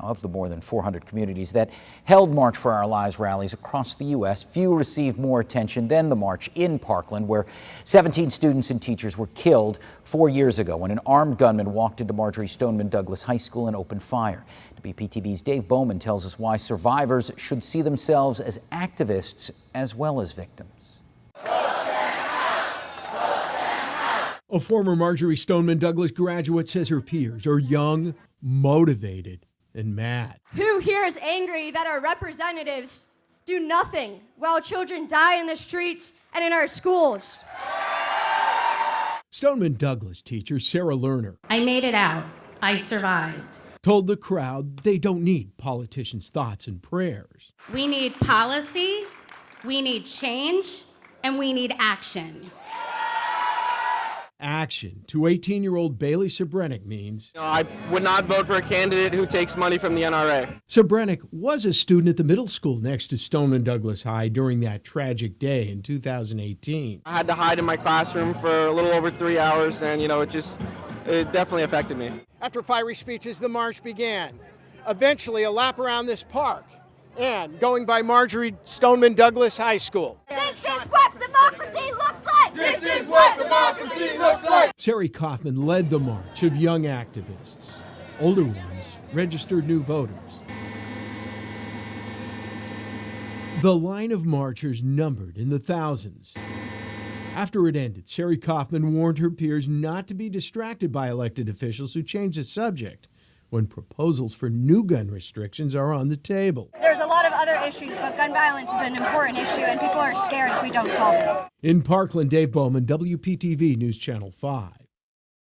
Of the more than 400 communities that held March for Our Lives rallies across the U.S., few received more attention than the march in Parkland, where 17 students and teachers were killed 4 years ago when an armed gunman walked into Marjory Stoneman Douglas High School and opened fire. WPTV's Dave Bowman tells us why survivors should see themselves as activists as well as victims. A former Marjory Stoneman Douglas graduate says her peers are young, motivated, and mad. Who here is angry that our representatives do nothing while children die in the streets and in our schools? Stoneman Douglas teacher Sarah Lerner. I made it out. I survived. Told the crowd they don't need politicians' thoughts and prayers. We need policy, we need change, and we need action. Action to 18-year-old Bailey Sobrenik means I would not vote for a candidate who takes money from the NRA. Sobrenik was a student at the middle school next to Stoneman Douglas High during that tragic day in 2018. I had to hide in my classroom for a little over 3 hours, and it definitely affected me. After fiery speeches, the march began. Eventually, a lap around this park and going by Marjory Stoneman Douglas High School. This is what democracy looks like! This is what democracy looks like! Sari Kaufman led the march of young activists. Older ones registered new voters. The line of marchers numbered in the thousands. After it ended, Sari Kaufman warned her peers not to be distracted by elected officials who change the subject when proposals for new gun restrictions are on the table. There's a lot of other issues, but gun violence is an important issue, and people are scared if we don't solve it. In Parkland, Dave Bowman, WPTV News Channel 5.